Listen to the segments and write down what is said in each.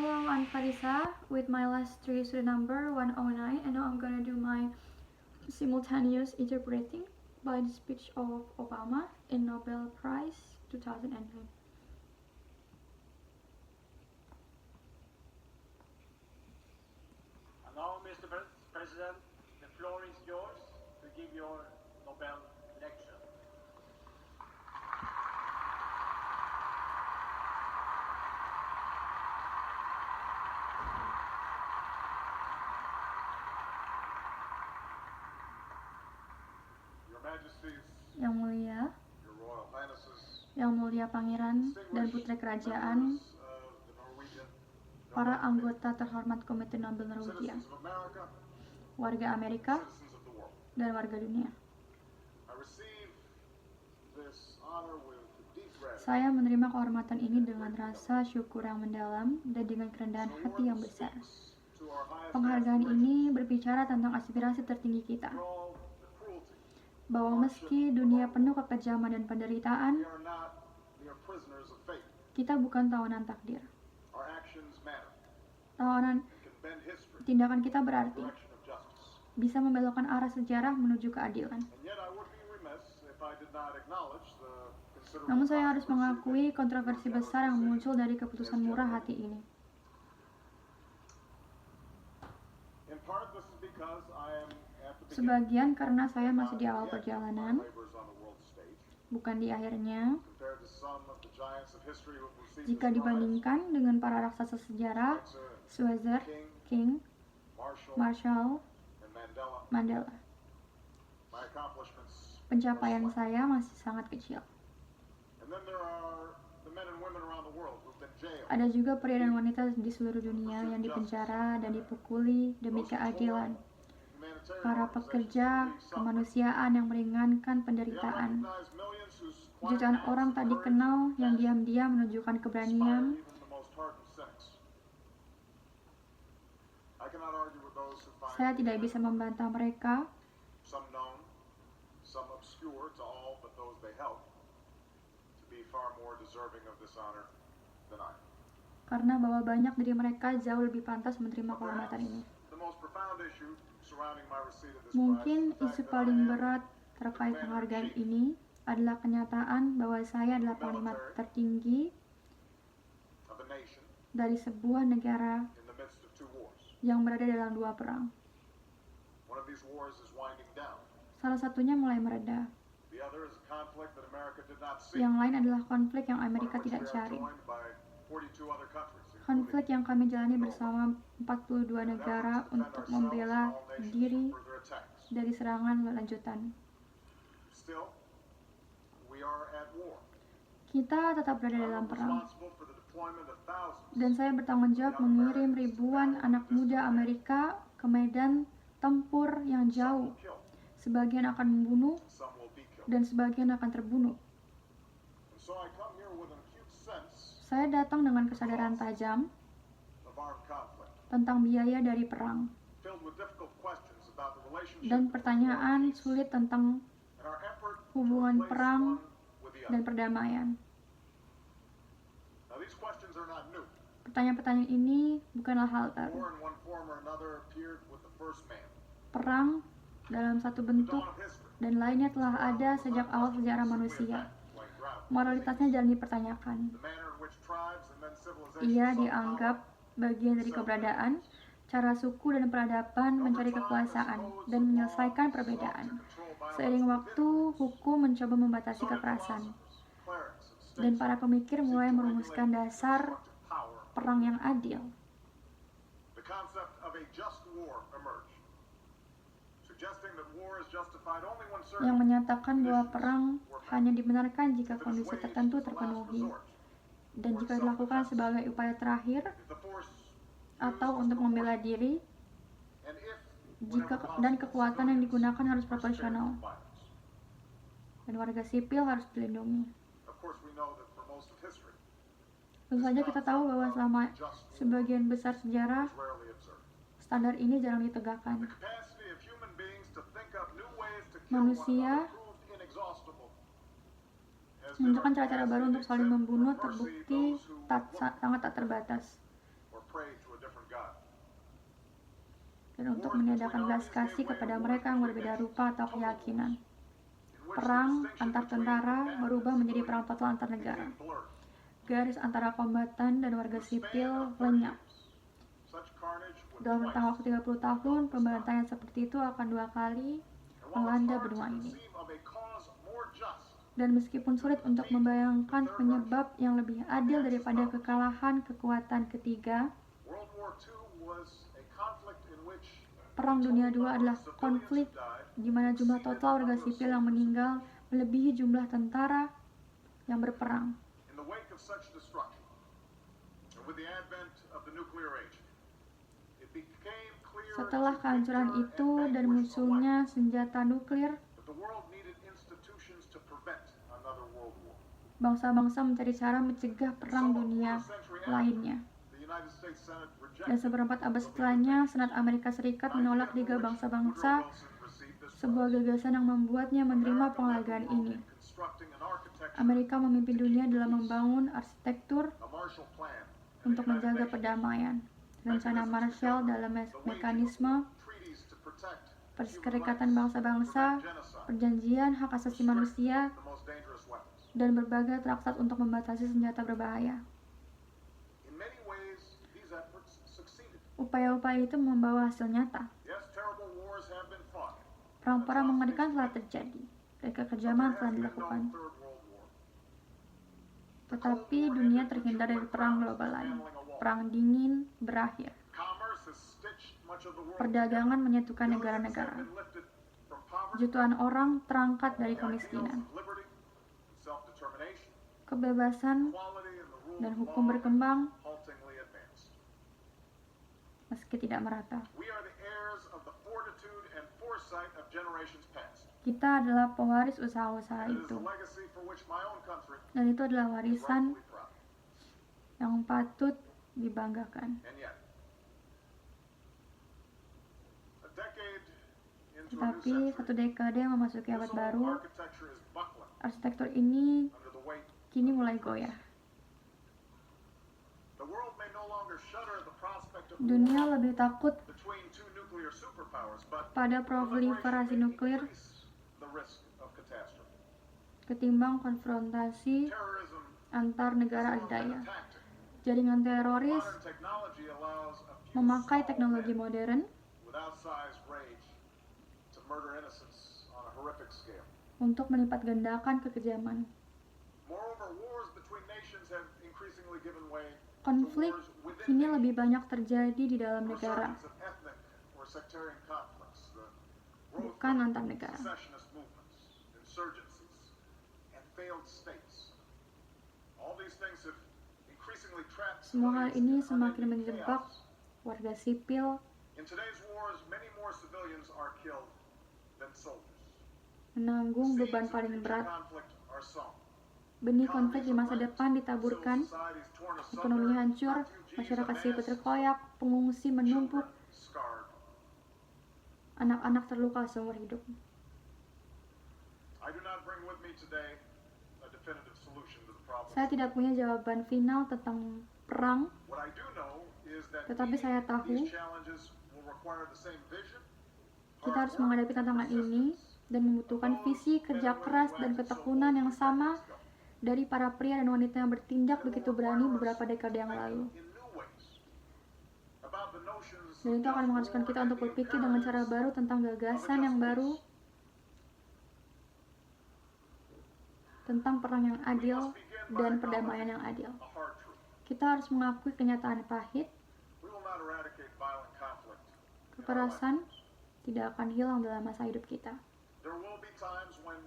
Hello, I'm Farisa with my last three student number 109, and now I'm gonna do my simultaneous interpreting by the speech of Obama in Nobel Prize 2009. And now, Mr. President, the floor is yours to give your Nobel lecture. Your Majesties, Yang mulia, Your Royal Highnesses, Yang mulia Pangeran dan Putri Kerajaan, members of the Norwegian para Nobel anggota terhormat Komite Nobel Committee, Norwegia, citizens of America, warga Amerika, citizens of the world. dan warga dunia. I receive this honor with deep gratitude. Saya menerima kehormatan ini dengan rasa syukur yang mendalam dan dengan kerendahan hati yang besar. To our highest Penghargaan aspirations, ini berbicara tentang aspirasi tertinggi kita, for all the cruelty, bahwa meski dunia penuh kekejaman dan penderitaan, we are not mere prisoners of fate. kita bukan tawanan takdir. Our actions matter Tawanan and can bend history in tindakan kita the berarti direction of justice. bisa membelokkan arah sejarah menuju keadilan. And yet I would be remiss if I did not acknowledge the considerable Namun saya harus controversy mengakui kontroversi besar yang muncul dari keputusan murah hati ini. In part, this is because I am at the beginning, Sebagian karena saya masih di not awal yet perjalanan, my labors on the world stage, bukan di akhirnya. compared to some of the giants of history who have received Jika this prize, dibandingkan dengan para raksasa sejarah, like Schweitzer, King, King, Marshall, Marshall, and Mandela, Mandela, my accomplishments pencapaian are slight. saya masih sangat kecil. And then there are the men and women around the world who've been jailed, Ada juga pria dan wanita di seluruh dunia yang dipenjara dan dipukuli demi keadilan. humanitarian Para organizations pekerja who relieve suffering, kemanusiaan yang meringankan the penderitaan. unrecognized millions whose quiet Jutaan acts orang of tak courage dikenal yang and diam-diam menunjukkan inspire keberanian. even the most hardened cynics. I cannot argue with those who find Saya tidak bisa membantah mereka, some known, some obscure to all but those they help, to be far more deserving of this honor than I. karena bahwa banyak dari mereka jauh lebih pantas menerima But kehormatan perhaps ini. the most profound issue surrounding my receipt of this Mungkin prize is the isu fact that paling I am berat terkait penghargaan ini adalah kenyataan bahwa saya adalah panglima tertinggi of a nation dari sebuah negara in the midst of two wars. yang berada dalam dua perang. One of these wars is winding down. Salah satunya mulai mereda. The other is a conflict that America did not see. Yang lain adalah konflik yang but in Amerika which tidak we are cari. joined by 42 other countries, Konflik including yang kami jalani bersama 42 negara untuk membela diri further attacks. dari serangan lanjutan. Still, we are at war. Kita tetap berada I'm dalam perang. responsible for the deployment of thousands Dan saya bertanggung jawab mengirim ribuan anak muda Amerika ke medan tempur yang Some jauh. will kill, Sebagian akan membunuh some will be killed. dan sebagian akan terbunuh. And so I come here with an acute sense Saya datang dengan kesadaran tajam of armed conflict, tentang biaya dari perang filled with difficult questions about the relationship dan between war pertanyaan and peace, sulit tentang and our effort to hubungan replace perang one with the dan other. perdamaian. Now these questions are not new. Pertanyaan-pertanyaan ini bukanlah hal baru. War in one form or another appeared with the first man. Perang dalam satu The bentuk dawn of history. dan lainnya telah ada sejak awal sejarah manusia. Moralitasnya jarang dipertanyakan. The manner in which tribes and then civilizations Ia sought dianggap power, bagian dari keberadaan, cara suku dan peradaban mencari kekuasaan dan menyelesaikan perbedaan. Seiring waktu, hukum mencoba membatasi kekerasan, dan para pemikir mulai merumuskan dasar perang yang adil. The concept of a just war emerged, suggesting that war is justified only when Yang certain menyatakan bahwa perang hanya dibenarkan jika if it is kondisi waged tertentu as a last terpenuhi, resort, dan jika dilakukan sebagai upaya terakhir if the force atau used untuk is membela diri, and if jika whenever dan possible, kekuatan yang civilians digunakan harus are spared proporsional, from violence. dan warga sipil harus dilindungi. Of course, we know that for most of history, Tentu saja kita tahu bahwa selama sebagian besar sejarah, it's rarely observed. standar ini jarang ditegakkan. The capacity of human beings to think up new ways to kill Manusia one another proved inexhaustible. menunjukkan cara-cara baru untuk saling membunuh terbukti sangat tak terbatas. pray to a different God. dan untuk meniadakan belas kasih kepada mereka yang berbeda rupa atau keyakinan. Perang antar tentara berubah menjadi perang total antar negara. Garis antara kombatan dan warga sipil lenyap. Dalam rentang waktu 30 tahun, pembantaian seperti itu akan 2 kali melanda benua ini. Dan meskipun sulit untuk membayangkan penyebab yang lebih adil daripada kekalahan kekuatan ketiga, Perang Dunia II adalah konflik di mana jumlah total warga sipil yang meninggal melebihi jumlah tentara yang berperang. Setelah kehancuran itu dan munculnya senjata nuklir, bangsa-bangsa mencari cara mencegah perang dunia lainnya. Dan seperempat abad setelahnya, Senat Amerika Serikat menolak Liga Bangsa-Bangsa, sebuah gagasan yang membuatnya menerima penghargaan ini. Amerika memimpin dunia dalam membangun arsitektur untuk menjaga perdamaian. Rencana Marshall dalam mekanisme Perserikatan Bangsa-Bangsa, Perjanjian Hak Asasi Manusia, dan berbagai traktat untuk membatasi senjata berbahaya. Upaya-upaya itu membawa hasil nyata. Perang-perang mengerikan telah terjadi, dan kekejaman telah dilakukan. Tetapi dunia terhindar dari perang global lain. Perang dingin berakhir. Perdagangan menyatukan negara-negara. Jutaan orang terangkat dari kemiskinan. Kebebasan dan hukum berkembang meski tidak merata. Kita adalah pewaris usaha-usaha itu. Dan itu adalah warisan yang patut dibanggakan. Tetapi 1 dekade memasuki abad baru, arsitektur ini kini mulai goyah. Dunia lebih takut pada proliferasi nuklir ketimbang konfrontasi antar negara adidaya. Jaringan teroris memakai teknologi modern untuk melipat gandakan kekejaman. Konflik kini lebih banyak terjadi di dalam negara, bukan antar negara. Semua hal ini semakin menjebak warga sipil, menanggung beban paling berat. Benih konflik di masa depan ditaburkan, ekonomi hancur, masyarakat sipil terkoyak, pengungsi menumpuk, anak-anak terluka seumur hidup. Saya tidak punya jawaban final tentang perang, tetapi saya tahu kita harus menghadapi tantangan ini dan membutuhkan visi kerja keras dan ketekunan yang sama dari para pria dan wanita yang bertindak begitu berani beberapa dekade yang lalu. Dan itu akan mengharuskan kita untuk berpikir dengan cara baru tentang gagasan yang baru, tentang perang yang adil dan perdamaian yang adil. Kita harus mengakui kenyataan pahit. Kekerasan tidak akan hilang dalam masa hidup kita.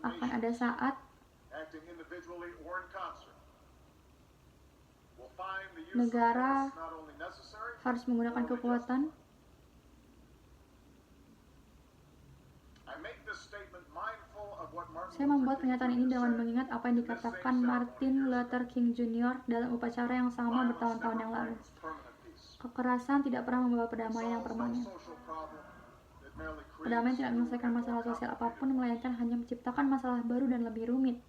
Akan ada saat negara harus menggunakan kekuatan. Saya membuat pernyataan ini dengan mengingat apa yang dikatakan Martin Luther King Jr. dalam upacara yang sama bertahun-tahun yang lalu. Kekerasan tidak pernah membawa perdamaian yang permanen. Perdamaian tidak menyelesaikan masalah sosial apapun, melainkan hanya menciptakan masalah baru dan lebih rumit.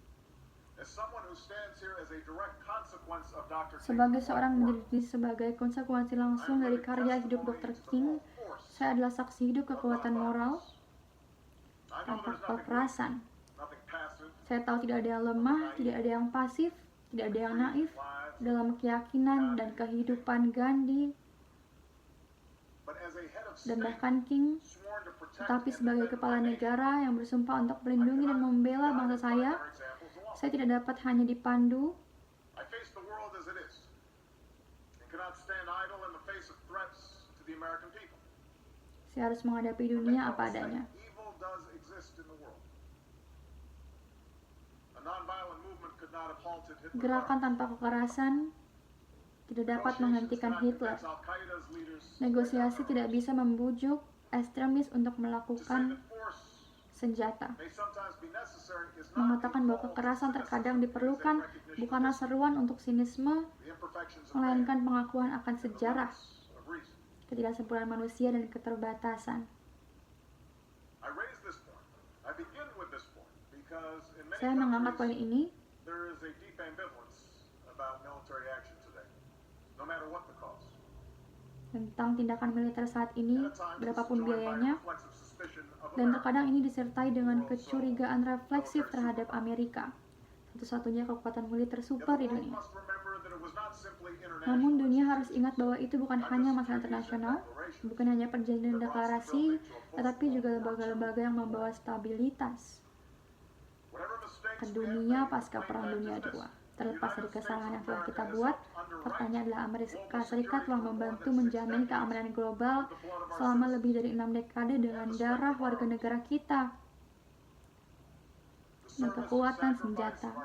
consequence of Dr. King's Sebagai life seorang work, menjadi sebagai konsekuensi langsung dari karya hidup Dr. King, saya adalah saksi hidup kekuatan moral I know tanpa there's nothing weak, kekerasan. nothing passive, Saya tahu tidak ada yang lemah, tidak ada yang pasif, tidak ada yang naif dalam keyakinan dan kehidupan Gandhi but as a head of dan state bahkan King, sworn to protect tetapi and sebagai defend kepala my nation, negara yang bersumpah untuk melindungi dan membela bangsa saya, saya tidak dapat hanya dipandu I face the world as it is and cannot stand idle in the face of threats to the American people. saya harus menghadapi dunia apa adanya. Evil does exist in the world. A non-violent movement could not have halted Hitler's Gerakan tanpa kekerasan tidak dapat menghentikan Hitler. Al-Qaeda's leaders Negosiasi tidak bisa membujuk ekstremis untuk to say melakukan that force senjata. may sometimes be necessary is not Mengatakan bahwa kekerasan terkadang diperlukan bukanlah seruan untuk sinisme, the imperfections of melainkan pengakuan akan the sejarah, limits of reason. ketidaksempurnaan manusia dan keterbatasan. I raise this point. I begin with this point because in many Saya mengangkat poin countries ini there is a deep ambivalence about military action today, no matter what the cost. tentang tindakan militer saat ini, And at times, this is berapapun joined by biayanya, reflexive suspicion of dan America. terkadang ini disertai dengan kecurigaan refleksif terhadap Amerika, satu-satunya kekuatan militer Yet super the di world dunia. must remember that it was not simply international Namun dunia harus ingat bahwa itu bukan hanya masalah internasional, bukan hanya perjanjian deklarasi, tetapi juga lembaga-lembaga yang membawa stabilitas Whatever mistakes ke we have dunia made, pasca way Perang back Dunia is this. II. Terlepas dari kesalahan yang telah kita buat, pertanyaan adalah Amerika Serikat telah membantu menjamin keamanan global selama lebih dari 6 dekade dengan darah warga negara kita dan kekuatan senjata.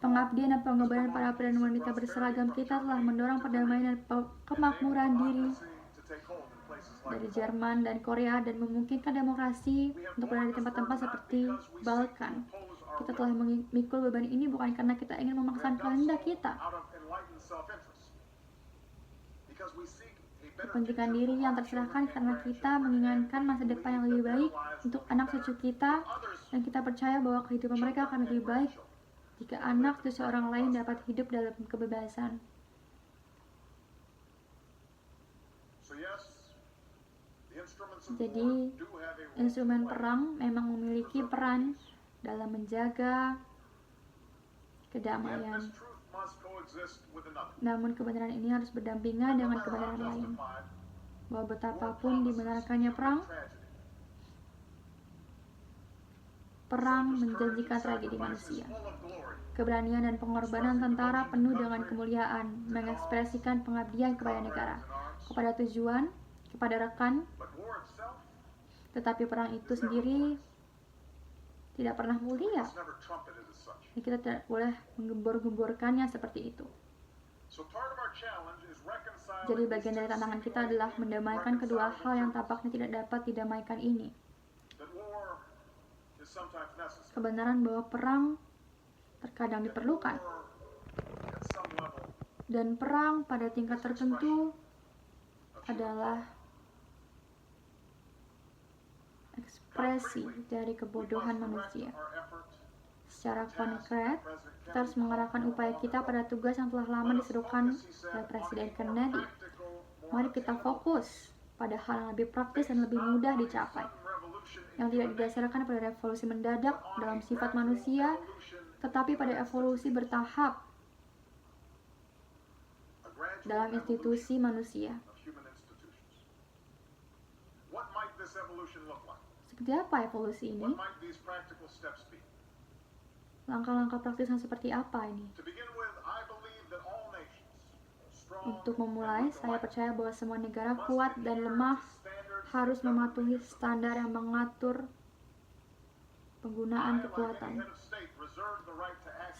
Pengabdian dan pengorbanan para pria dan wanita berseragam kita telah mendorong perdamaian dan kemakmuran diri dari Jerman dan Korea dan memungkinkan demokrasi untuk berada di tempat-tempat seperti Balkan. Kita telah memikul beban ini bukan karena kita ingin memaksakan kehendak kita. Kepentingan diri yang terserahkan karena kita menginginkan masa depan yang lebih baik untuk anak cucu kita, dan kita percaya bahwa kehidupan mereka akan lebih baik jika anak cucu orang lain dapat hidup dalam kebebasan. Jadi, instrumen perang memang memiliki peran dalam menjaga kedamaian. Namun kebenaran ini harus berdampingan dengan kebenaran lain. Bahwa betapapun dibenarkannya perang menjanjikan tragedi manusia. Keberanian dan pengorbanan tentara penuh dengan kemuliaan, mengekspresikan pengabdian kepada negara, kepada tujuan, kepada rekan. Tetapi perang itu sendiri tidak pernah mulia. Dan kita tidak boleh menggembor-gemborkannya seperti itu. Jadi bagian dari tantangan kita adalah mendamaikan kedua hal yang tampaknya tidak dapat didamaikan ini. Kebenaran bahwa perang terkadang diperlukan. Dan perang pada tingkat tertentu adalah ekspresi dari kebodohan manusia. Secara konkret, kita harus mengarahkan upaya kita pada tugas yang telah lama diserukan oleh Presiden Kennedy. Mari kita fokus pada hal yang lebih praktis dan lebih mudah dicapai, yang tidak didasarkan pada revolusi mendadak dalam sifat manusia, tetapi pada evolusi bertahap dalam institusi manusia. Seperti apa evolusi ini? Langkah-langkah praktisnya seperti apa ini? Untuk memulai, saya percaya bahwa semua negara kuat dan lemah harus mematuhi standar yang mengatur penggunaan kekuatan.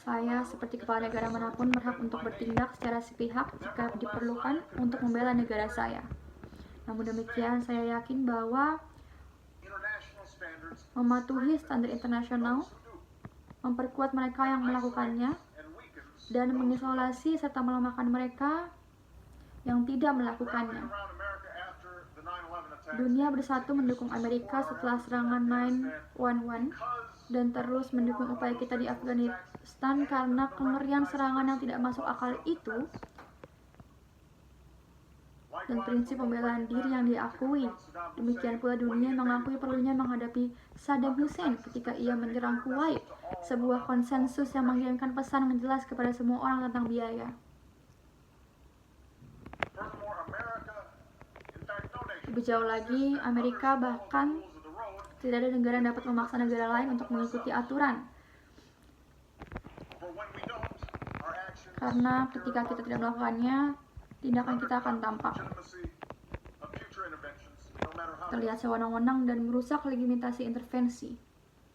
Saya, seperti kepala negara manapun, berhak untuk bertindak secara sepihak jika diperlukan untuk membela negara saya. Namun demikian, saya yakin bahwa mematuhi standar internasional, memperkuat mereka yang melakukannya, dan mengisolasi serta melemahkan mereka yang tidak melakukannya. Dunia bersatu mendukung Amerika setelah serangan 9/11 dan terus mendukung upaya kita di Afghanistan karena kengerian serangan yang tidak masuk akal itu dan prinsip pembelaan diri yang diakui. Demikian pula dunia mengakui perlunya menghadapi Saddam Hussein ketika ia menyerang Kuwait, sebuah konsensus yang mengirimkan pesan yang jelas kepada semua orang tentang biaya. Furthermore, America, in fact, no nation Lebih jauh lagi, Amerika bahkan rules of the road tidak ada negara yang dapat memaksa negara lain untuk mengikuti aturan. for when we don't, our actions Karena ketika kita tidak melakukannya, tindakan kita akan tampak legitimacy of future interventions, no matter how. terlihat sewenang-wenang dan merusak legitimasi intervensi.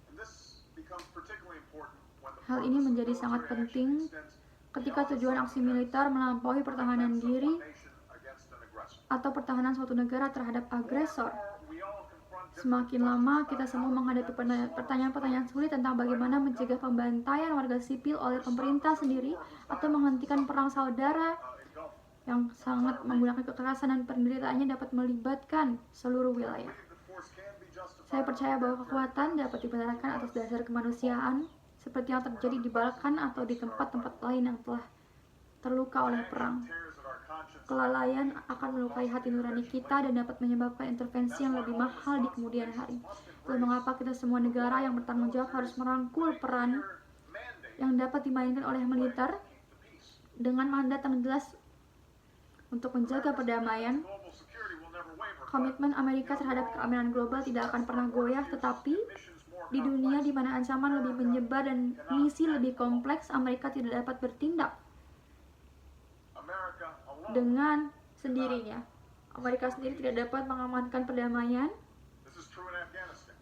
And this becomes particularly important when the Hal ini purpose of menjadi military sangat action penting extends ketika tujuan aksi militer melampaui pertahanan diri nation against an aggressor. atau pertahanan suatu negara terhadap agresor. Or we all confront Semakin lama, kita semua menghadapi pertanyaan-pertanyaan sulit tentang bagaimana mencegah pembantaian warga sipil oleh pemerintah sendiri atau menghentikan perang saudara in Gulf. yang sangat menggunakan kekerasan dan penderitaannya dapat melibatkan seluruh wilayah. The force can be justified. Saya percaya bahwa kekuatan dapat dibenarkan atas dasar kemanusiaan, seperti yang terjadi di Balkan atau di tempat-tempat lain yang telah terluka oleh perang. Tears at our conscience. Kelalaian akan melukai hati nurani kita dan dapat menyebabkan intervensi yang lebih mahal di kemudian hari. Itulah mengapa kita semua negara yang bertanggung jawab harus merangkul peran Mandate yang dapat dimainkan oleh militer the peace. dengan mandat yang jelas untuk menjaga perdamaian. Global security will never waver. Komitmen Amerika terhadap keamanan global tidak akan pernah goyah, tetapi Missions more di dunia di mana ancaman lebih menyebar dan misi lebih kompleks, Amerika tidak dapat bertindak America alone. dengan sendirinya. Amerika sendiri tidak dapat mengamankan perdamaian. This is true in Afghanistan.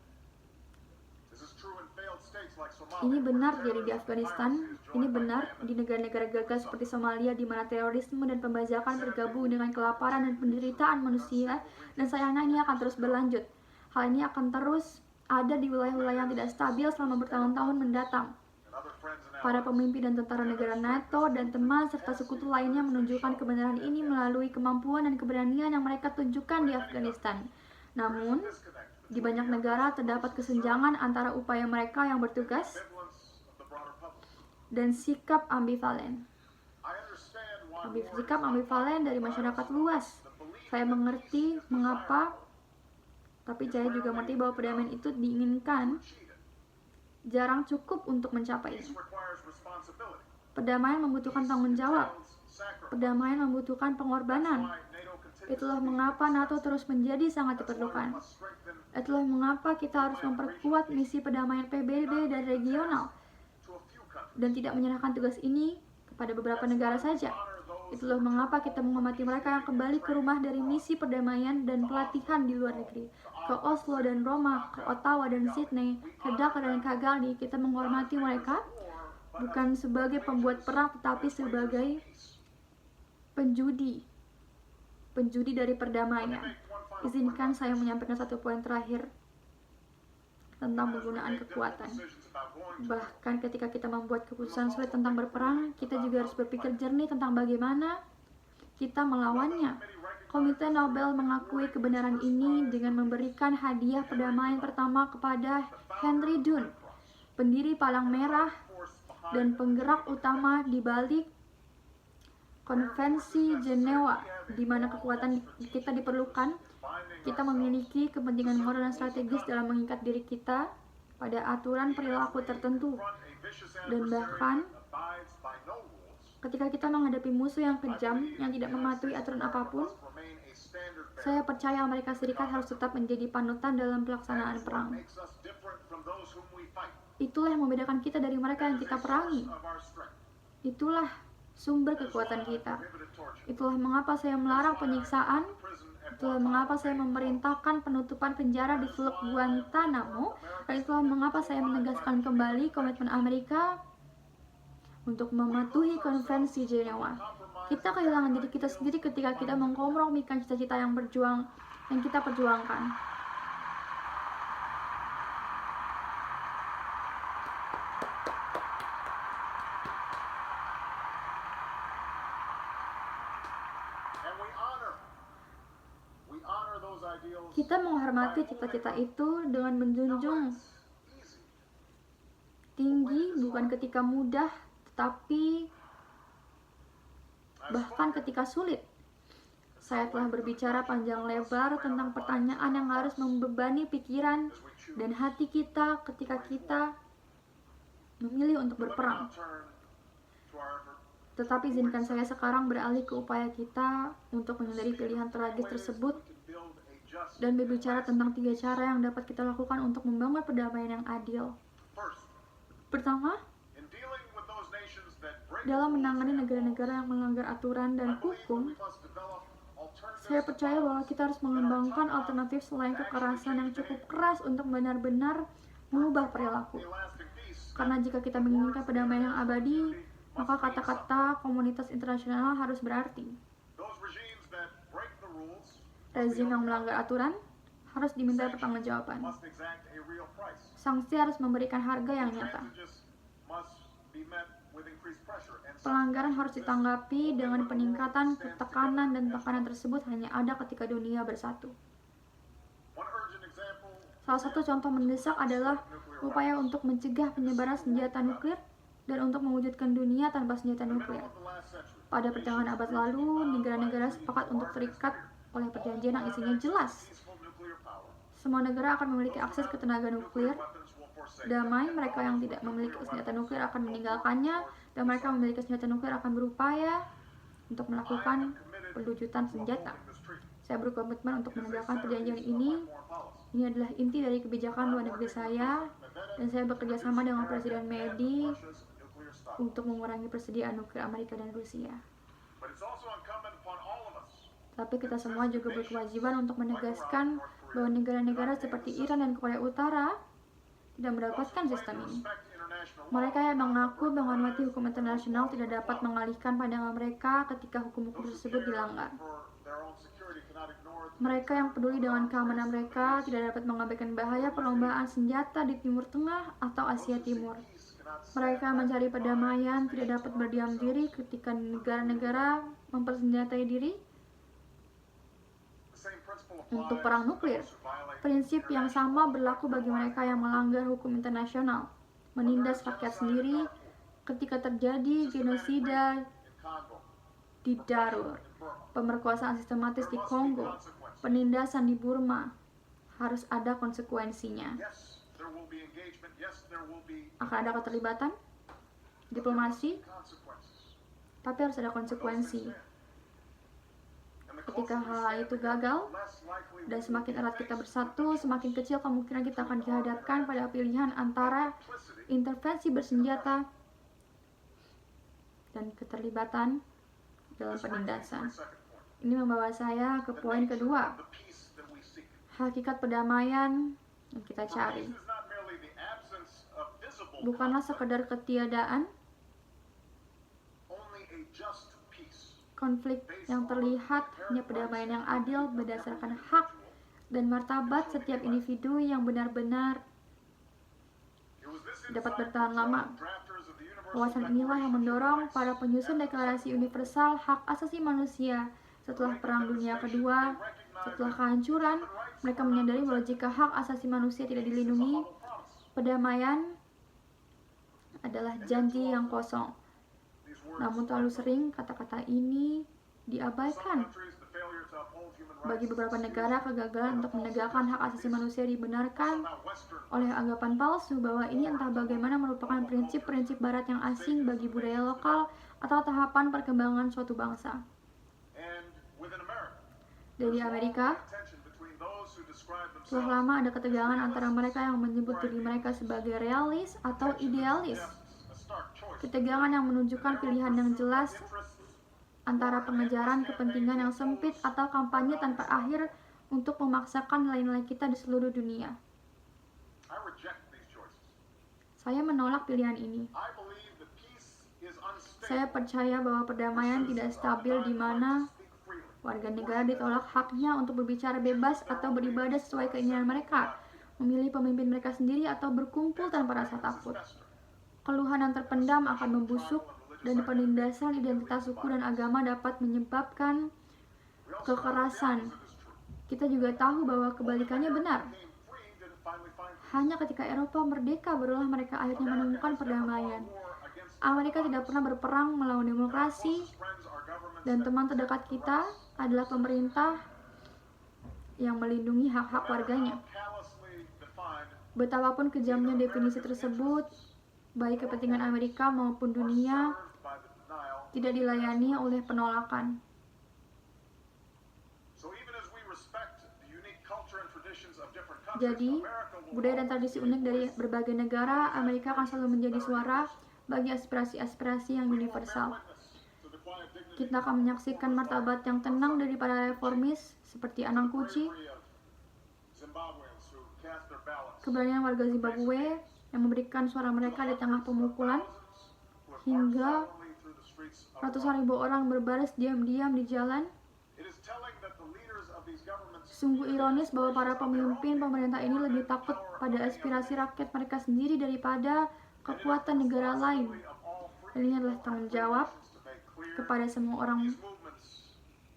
This is true in failed states like Somalia. Ini benar terjadi di Afghanistan. Ini benar di negara-negara gagal seperti Somalia, di mana terorisme dan pembajakan bergabung dengan kelaparan dan penderitaan manusia, dan sayangnya ini akan terus berlanjut. Hal ini akan terus ada di wilayah-wilayah yang tidak stabil selama bertahun-tahun mendatang. And other friends and Para pemimpin dan tentara negara NATO dan teman serta sekutu lainnya menunjukkan kebenaran ini melalui kemampuan dan keberanian yang mereka tunjukkan di Afghanistan. Namun, disconnect di banyak negara terdapat kesenjangan antara upaya mereka yang bertugas ambivalence of the broader public. dan sikap ambivalen. I understand why Sikap ambivalen dari masyarakat luas. Saya mengerti mengapa, tapi saya juga mengerti bahwa perdamaian itu diinginkan cheated. jarang cukup untuk mencapainya. Peace requires responsibility. Perdamaian membutuhkan tanggung jawab. Sacrifice. Perdamaian membutuhkan pengorbanan. Why NATO continues Itulah mengapa NATO terus menjadi sangat diperlukan. must strengthen Itulah mengapa kita harus memperkuat misi perdamaian PBB dan regional to a few countries. dan tidak menyerahkan tugas ini kepada beberapa negara saja. Itulah mengapa kita menghormati mereka yang kembali ke rumah dari misi perdamaian dan pelatihan di luar negeri. Ke Oslo dan Roma, ke Ottawa dan Sydney, ke Dhaka dan Kigali, kita menghormati mereka bukan sebagai pembuat perang tetapi sebagai penjudi dari perdamaian. Izinkan saya menyampaikan satu poin terakhir tentang penggunaan kekuatan. Decisions about going Bahkan ketika kita membuat keputusan sulit tentang berperang, kita juga harus berpikir jernih tentang bagaimana kita melawannya. Komite Nobel mengakui kebenaran ini dengan memberikan hadiah perdamaian pertama kepada Henry Dunn, pendiri Palang Merah dan penggerak utama di balik Konvensi Jenewa, di mana kekuatan kita diperlukan. Kita memiliki kepentingan moral dan strategis dalam mengikat diri kita pada aturan perilaku tertentu. Dan bahkan abides by no rules. ketika kita menghadapi musuh yang kejam yang tidak mematuhi aturan apapun, Remain a standard bearer. saya percaya Amerika Serikat harus tetap menjadi panutan dalam pelaksanaan perang. Makes us different from those whom we fight. Itulah yang membedakan kita dari mereka yang kita perangi. Of our strength. Itulah sumber kekuatan kita. Prohibited torture. Itulah mengapa saya melarang penyiksaan. Prison at Itulah mengapa saya memerintahkan penutupan penjara di Teluk Guantanamo. Dan itulah mengapa saya menegaskan kembali komitmen Amerika untuk mematuhi Konvensi Jenewa. Kita kehilangan diri kita sendiri ketika kita mengkompromikan cita-cita yang kita perjuangkan. And we honor those ideals. Kita menghormati cita-cita itu dengan menjunjung Easy. tinggi bukan ketika mudah, tetapi bahkan ketika sulit. Saya telah berbicara panjang lebar tentang pertanyaan yang harus membebani pikiran dan hati kita ketika kita memilih untuk berperang. Tetapi izinkan saya sekarang beralih ke upaya kita untuk menghindari pilihan tragis tersebut dan berbicara tentang 3 cara yang dapat kita lakukan untuk membangun perdamaian yang adil. Pertama, dalam menangani negara-negara yang melanggar aturan dan hukum, saya percaya bahwa kita harus mengembangkan alternatif selain kekerasan yang cukup keras untuk benar-benar mengubah perilaku. Karena jika kita menginginkan perdamaian yang abadi, maka kata-kata komunitas internasional harus berarti. Rezim yang melanggar aturan harus diminta pertanggungjawaban. Sanksi harus memberikan harga yang nyata. Pelanggaran harus ditanggapi dengan peningkatan tekanan, dan tekanan tersebut hanya ada ketika dunia bersatu. Salah satu contoh mendesak adalah upaya untuk mencegah penyebaran senjata nuklir dan untuk mewujudkan dunia tanpa senjata nuklir. Pada pertengahan abad lalu, negara-negara sepakat untuk terikat oleh perjanjian yang isinya jelas. Semua negara akan memiliki akses ke tenaga nuklir damai. Mereka yang tidak memiliki senjata nuklir akan meninggalkannya, dan mereka yang memiliki senjata nuklir akan berupaya untuk melakukan penlucutan senjata. Saya berkomitmen untuk menegakkan perjanjian ini. Ini adalah inti dari kebijakan luar negeri saya, dan saya bekerja sama dengan Presiden Medi untuk mengurangi persediaan nuklir Amerika dan Rusia. Tapi kita semua juga berkewajiban untuk menegaskan bahwa negara-negara seperti Iran dan Korea Utara tidak mendapatkan sistem ini. Mereka yang mengaku menghormati hukum internasional tidak dapat mengalihkan pandangan mereka ketika hukum-hukum tersebut dilanggar. Mereka yang peduli dengan keamanan mereka tidak dapat mengabaikan bahaya perlombaan senjata di Timur Tengah atau Asia Timur. Mereka mencari perdamaian tidak dapat berdiam diri ketika negara-negara mempersenjatai diri untuk perang nuklir. Prinsip yang sama berlaku bagi mereka yang melanggar hukum internasional, menindas rakyat sendiri ketika terjadi genosida di Darfur, pemerkosaan sistematis di Kongo, penindasan di Burma. Harus ada konsekuensinya. Akan ada keterlibatan diplomasi, tapi harus ada konsekuensi. Ketika hal itu gagal dan semakin erat kita bersatu, semakin kecil kemungkinan kita akan dihadapkan pada pilihan antara intervensi bersenjata dan keterlibatan dalam penindasan. Ini membawa saya ke poin kedua, hakikat perdamaian yang kita cari bukanlah sekedar ketiadaan konflik yang terlihat, hanya perdamaian yang adil berdasarkan hak dan martabat setiap individu yang benar-benar dapat bertahan lama. Wawasan inilah yang mendorong para penyusun Deklarasi Universal Hak Asasi Manusia setelah Perang Dunia Kedua. Setelah kehancuran, mereka menyadari bahwa jika hak asasi manusia tidak dilindungi, perdamaian adalah janji yang kosong. Namun terlalu sering kata-kata ini diabaikan. Bagi beberapa negara, kegagalan untuk menegakkan hak asasi manusia dibenarkan oleh anggapan palsu bahwa ini entah bagaimana merupakan prinsip-prinsip barat yang asing bagi budaya lokal atau tahapan perkembangan suatu bangsa. Dari Amerika, telah lama ada ketegangan antara mereka yang menyebut diri mereka sebagai realis atau idealis. Ketegangan yang menunjukkan pilihan yang jelas antara pengejaran kepentingan yang sempit atau kampanye tanpa akhir untuk memaksakan nilai-nilai kita di seluruh dunia. Saya menolak pilihan ini. Saya percaya bahwa perdamaian tidak stabil di mana warga negara ditolak haknya untuk berbicara bebas atau beribadah sesuai keinginan mereka, memilih pemimpin mereka sendiri atau berkumpul tanpa rasa takut. Keluhan yang terpendam akan membusuk, dan penindasan identitas suku dan agama dapat menyebabkan kekerasan. Kita juga tahu bahwa kebalikannya benar. Hanya ketika Eropa merdeka barulah mereka akhirnya menemukan perdamaian. Amerika tidak pernah berperang melawan demokrasi, dan teman terdekat kita adalah pemerintah yang melindungi hak-hak warganya. Betapapun kejamnya definisi tersebut, baik kepentingan Amerika maupun dunia tidak dilayani oleh penolakan. Jadi, budaya dan tradisi unik dari berbagai negara, Amerika akan selalu menjadi suara bagi aspirasi-aspirasi yang universal. Kita akan menyaksikan martabat yang tenang dari para reformis seperti Anang Kuci, keberanian warga Zimbabwe yang memberikan suara mereka di tengah pemukulan, hingga ratusan ribu orang berbaris diam-diam di jalan. Sungguh ironis bahwa para pemimpin pemerintah ini lebih takut pada aspirasi rakyat mereka sendiri daripada kekuatan negara lain. Dan ini adalah tanggung jawab kepada semua orang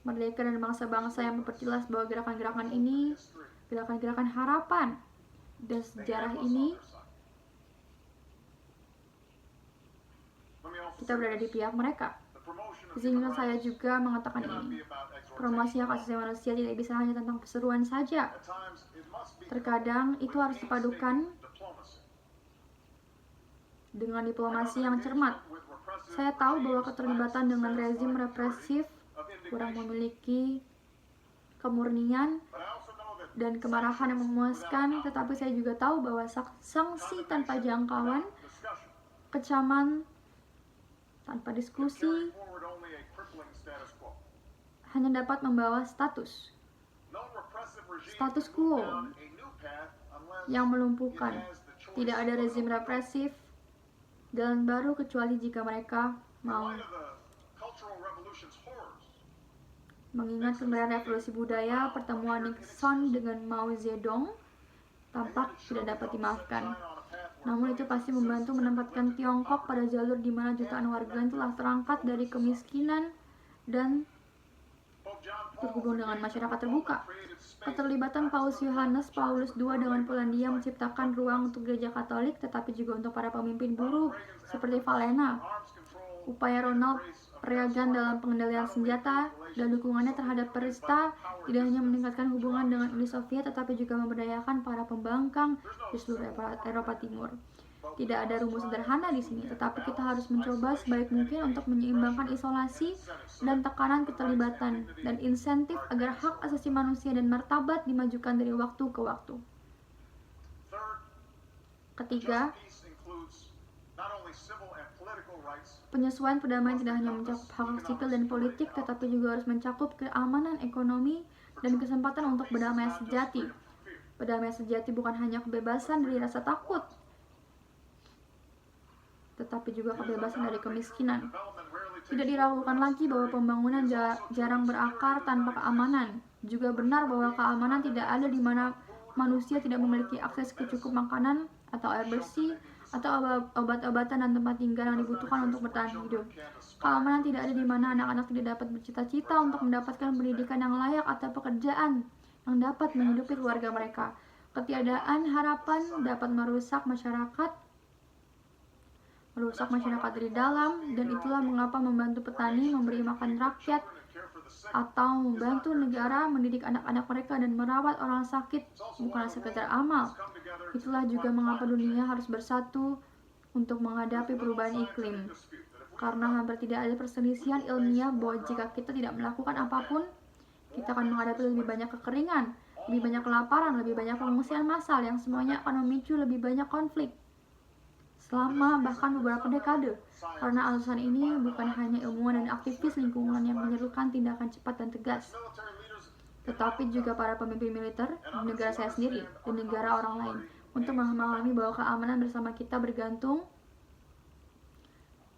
merdeka dan bangsa-bangsa yang memperjelas bahwa gerakan-gerakan ini, gerakan-gerakan harapan dan sejarah ini, kita berada di pihak mereka. Izinkan saya juga mengatakan ini. Promosi hak asasi manusia tidak bisa hanya tentang perseruan saja. Terkadang itu harus dipadukan dengan diplomasi yang cermat. Saya tahu bahwa keterlibatan dengan rezim represif kurang memiliki kemurnian dan kemarahan yang memuaskan, tetapi saya juga tahu bahwa sanksi tanpa jangkauan, kecaman tanpa diskusi, hanya dapat membawa status quo yang melumpuhkan. Tidak ada rezim represif jalan baru kecuali jika mereka mau. Mengingat kegelaran revolusi budaya, pertemuan Nixon dengan Mao Zedong tampak tidak dapat dimaafkan. Namun itu pasti membantu menempatkan Tiongkok pada jalur di mana jutaan warga telah terangkat dari kemiskinan dan terhubung dengan masyarakat terbuka. Keterlibatan Paus Yohanes Paulus II dengan Polandia menciptakan ruang untuk gereja Katolik, tetapi juga untuk para pemimpin buruh seperti Valena. Upaya Ronald Reagan dalam pengendalian senjata dan dukungannya terhadap Perista tidak hanya meningkatkan hubungan dengan Uni Soviet, tetapi juga memberdayakan para pembangkang di seluruh Eropa Timur. Tidak ada rumus sederhana di sini, tetapi kita harus mencoba sebaik mungkin untuk menyeimbangkan isolasi dan tekanan keterlibatan dan insentif agar hak asasi manusia dan martabat dimajukan dari waktu ke waktu. Ketiga, penyesuaian perdamaian tidak hanya mencakup hak sipil dan politik, tetapi juga harus mencakup keamanan ekonomi dan kesempatan untuk berdamai sejati. Berdamai sejati bukan hanya kebebasan dari rasa takut, tetapi juga kebebasan dari kemiskinan. Tidak diragukan lagi bahwa pembangunan jarang berakar tanpa keamanan. Juga benar bahwa keamanan tidak ada di mana manusia tidak memiliki akses ke cukup makanan atau air bersih atau obat-obatan dan tempat tinggal yang dibutuhkan untuk bertahan hidup. Keamanan tidak ada di mana anak-anak tidak dapat bercita-cita untuk mendapatkan pendidikan yang layak atau pekerjaan yang dapat menghidupi keluarga mereka. Ketiadaan harapan dapat merusak masyarakat dari dalam, dan itulah mengapa membantu petani memberi makan rakyat atau membantu negara mendidik anak-anak mereka dan merawat orang sakit bukanlah sekedar amal. Itulah juga mengapa dunia harus bersatu untuk menghadapi perubahan iklim. Karena hampir tidak ada perselisihan ilmiah bahwa jika kita tidak melakukan apapun, kita akan menghadapi lebih banyak kekeringan, lebih banyak kelaparan, lebih banyak pengungsian massal yang semuanya akan memicu lebih banyak konflik selama bahkan beberapa dekade. Karena alasan ini, bukan hanya ilmuwan dan aktivis lingkungan yang menyerukan tindakan cepat dan tegas, tetapi juga para pemimpin militer di negara saya sendiri dan negara orang lain untuk memahami bahwa keamanan bersama kita bergantung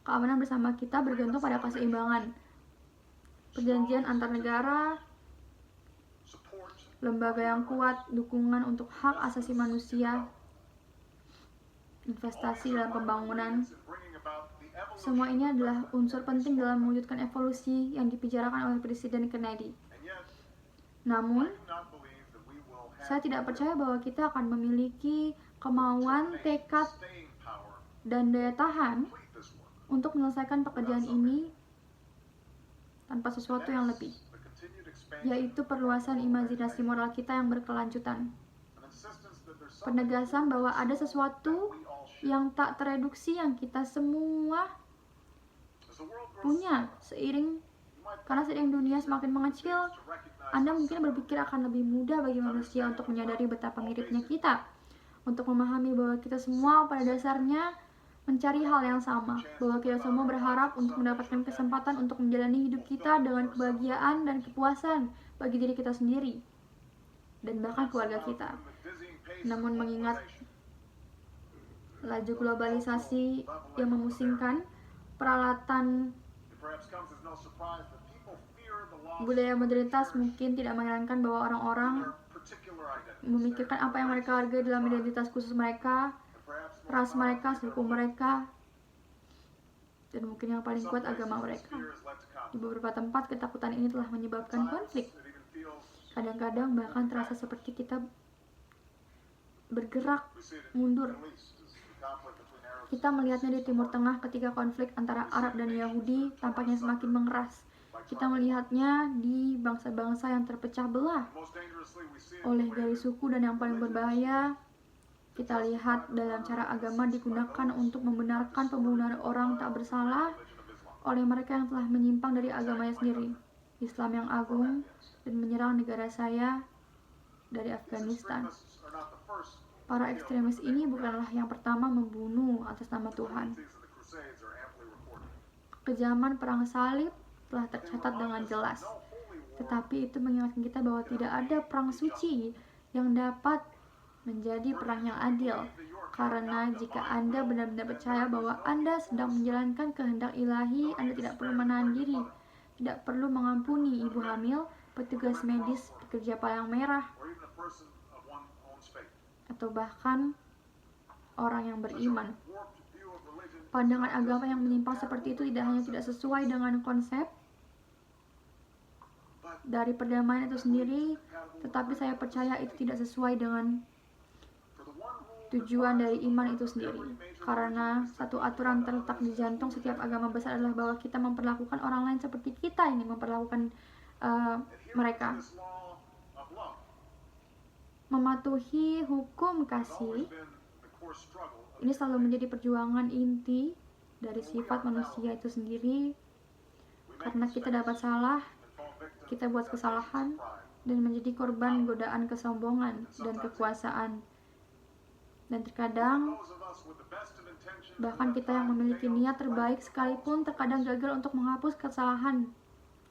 pada keseimbangan perjanjian antar negara, lembaga yang kuat, dukungan untuk hak asasi manusia, investasi dalam pembangunan. Semua ini adalah unsur penting dalam mewujudkan evolusi yang dibicarakan oleh Presiden Kennedy. Namun, saya tidak percaya bahwa kita akan memiliki kemauan, tekad, staying power dan daya tahan to complete this work. untuk menyelesaikan pekerjaan ini tanpa sesuatu yang lebih, The continued expansion yaitu perluasan imajinasi moral kita yang berkelanjutan. an insistence that there's something Penegasan bahwa ada sesuatu we all share. yang tak tereduksi yang kita semua As the world grows punya. Karena seiring dunia semakin mengecil, to recognize Anda mungkin berpikir akan lebih mudah bagi manusia untuk menyadari betapa miripnya kita, untuk memahami bahwa kita semua pada dasarnya mencari hal yang sama, bahwa kita semua berharap untuk mendapatkan kesempatan untuk menjalani hidup kita dengan kebahagiaan dan kepuasan bagi diri kita sendiri dan bahkan keluarga kita. the dizzying pace Namun mengingat laju globalisasi yang memusingkan, peralatan it perhaps comes as no surprise that people fear the loss budaya modernitas mungkin tidak mengherankan bahwa orang-orang of their particular identity. memikirkan apa yang mereka hargai dalam identitas khusus mereka, Perhaps ras mereka, suku mereka, dan mungkin yang paling kuat agama mereka. fear has led to conflict. Di beberapa tempat, ketakutan ini telah menyebabkan konflik. It even feels Kadang-kadang bahkan terasa seperti kita bergerak we see it in mundur. the Middle East as the conflict between Arabs Kita melihatnya di Timur Tengah ketika konflik antara Arab dan Yahudi tampaknya semakin mengeras. Kita melihatnya di bangsa-bangsa yang terpecah belah most dangerously we see it oleh garis suku, dan yang paling berbahaya kita lihat dalam cara agama digunakan untuk membenarkan pembunuhan orang tak bersalah religion of Islam. oleh mereka yang telah menyimpang dari agamanya sendiri, Islam yang agung, dan menyerang negara saya dari Afghanistan. Extremists are not the first. Para ekstremis ini bukanlah yang pertama membunuh atas nama Tuhan. These of the Crusades are amply reported. Kejaman perang salib telah tercatat dengan jelas. No holy war Tetapi itu mengingatkan kita bahwa tidak ada perang suci yang dapat menjadi perang yang adil. Karena jika Anda benar-benar percaya bahwa Anda sedang menjalankan kehendak ilahi, Anda tidak perlu menahan diri, tidak perlu mengampuni ibu hamil, petugas medis, pekerja palang merah, or even a person of one's own faith. atau bahkan orang yang beriman. Warped view of religion Pandangan agama yang menyimpang seperti itu tidak hanya tidak sesuai dengan konsep dari perdamaian itu sendiri, tetapi saya percaya itu tidak sesuai dengan for the one rule tujuan dari iman itu sendiri. Karena satu aturan terletak di jantung setiap agama besar adalah bahwa kita memperlakukan orang lain seperti kita ingin memperlakukan mereka. this law of love Mematuhi hukum has kasih always been the core struggle of ini selalu menjadi perjuangan inti dari sifat manusia itu sendiri. Karena kita dapat salah, and fall victim kita buat kesalahan, pride. dan menjadi korban godaan kesombongan dan kekuasaan. Dan terkadang Those of us with the best of intentions bahkan kita yang memiliki niat terbaik sekalipun terkadang gagal untuk menghapus kesalahan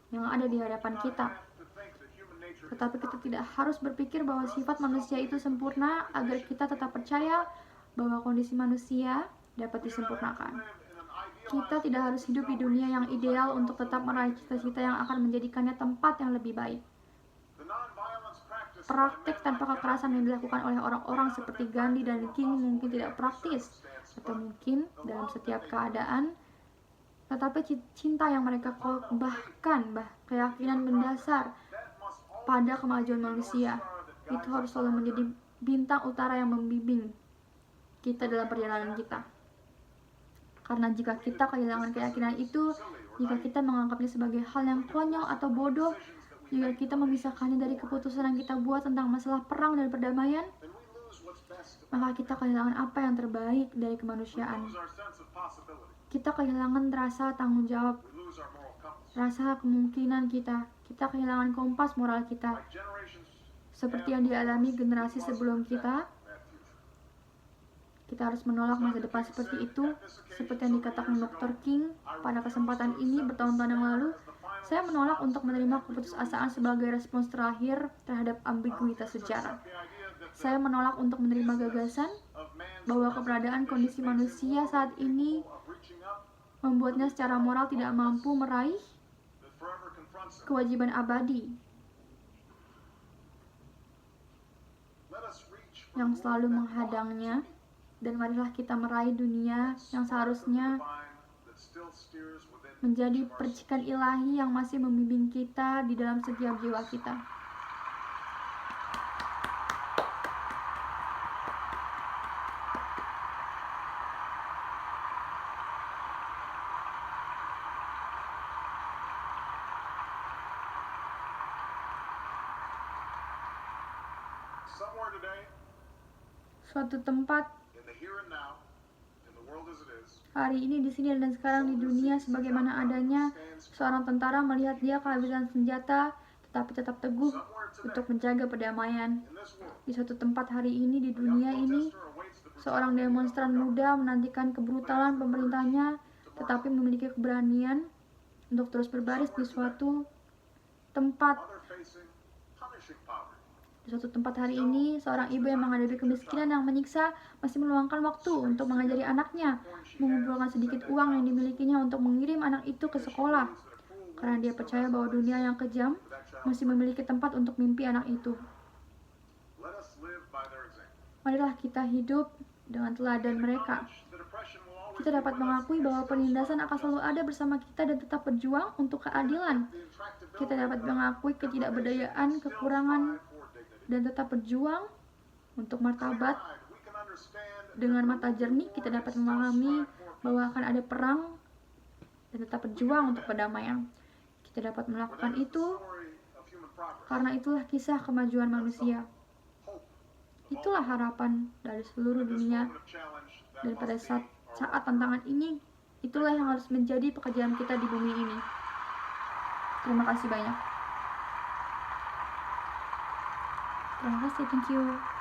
yang ada di hadapan kita. have to think that human nature is Tetapi kita tidak harus berpikir bahwa sifat manusia itu sempurna agar kita tetap percaya bahwa kondisi manusia dapat disempurnakan. live in an idealized Kita tidak harus hidup di dunia yang ideal untuk tetap meraih cita-cita yang akan menjadikannya tempat yang lebih baik. the non-violence practice Praktik tanpa kekerasan yang dilakukan oleh orang-orang seperti Gandhi dan King mungkin tidak praktis, atau mungkin dalam setiap keadaan, tetapi cinta yang mereka bahkan keyakinan mendasar that must always pada kemajuan manusia itu harus selalu menjadi bintang utara yang membimbing kita dalam perjalanan kita. Karena jika kita kehilangan keyakinan itu, jika kita menganggapnya sebagai hal yang konyol atau bodoh, jika kita memisahkannya dari keputusan yang kita buat tentang masalah perang dan perdamaian, then we lose what's best of maka kita kehilangan apa yang terbaik dari kemanusiaan. lose our sense of possibility. Kita kehilangan rasa tanggung jawab, We lose our moral compass. rasa kemungkinan kita. Kita kehilangan kompas moral kita, Like generations seperti yang dialami generasi sebelum kita. that future. Kita harus menolak masa depan seperti itu, seperti yang dikatakan Dr. King pada kesempatan ini bertahun-tahun yang lalu. Saya menolak untuk menerima keputusasaan sebagai respons terakhir terhadap ambiguitas sejarah. The idea that Saya menolak untuk menerima gagasan of man's bahwa keberadaan kondisi manusia saat ini of reaching up membuatnya secara moral tidak mampu meraih that forever confronts him. kewajiban abadi Let us reach for yang the selalu Lord that menghadangnya, dan marilah kita meraih dunia yang seharusnya divine that still steers within menjadi percikan ilahi yang masih membimbing kita di dalam setiap jiwa kita. Somewhere today, Suatu tempat in the here and now, in the world as it is, hari ini, di sini dan sekarang, di dunia sebagaimana adanya, seorang tentara melihat dia kehabisan senjata, tetapi tetap teguh untuk menjaga perdamaian. in this world, Di suatu tempat hari ini, di dunia ini, protester awaits the seorang demonstran muda menantikan kebrutalan pemerintahnya, tetapi memiliki keberanian untuk terus berbaris di suatu tempat. mother facing punishing poverty. Di suatu tempat hari ini, seorang ibu yang menghadapi kemiskinan yang menyiksa masih meluangkan waktu untuk mengajari anaknya, mengumpulkan sedikit uang yang dimilikinya untuk mengirim anak itu ke sekolah, karena dia percaya bahwa dunia yang kejam masih memiliki tempat untuk mimpi anak itu. Let us live by their example. Marilah kita hidup dengan teladan mereka. The depression will always Kita dapat mengakui bahwa penindasan akan selalu ada bersama kita dan tetap berjuang untuk keadilan. Kita dapat mengakui ketidakberdayaan, kekurangan, dan tetap berjuang untuk martabat. we can understand Dengan mata jernih, kita dapat memahami bahwa akan ada perang dan tetap berjuang untuk perdamaian. Kita dapat melakukan itu story of human progress. karena itulah kisah kemajuan manusia. Hope. Itulah harapan dari seluruh dunia. Moment of challenge that Dan pada must saat, be saat tantangan ini, itulah yang harus menjadi pekerjaan kita di bumi ini. Terima kasih banyak. Terima kasih, thank you.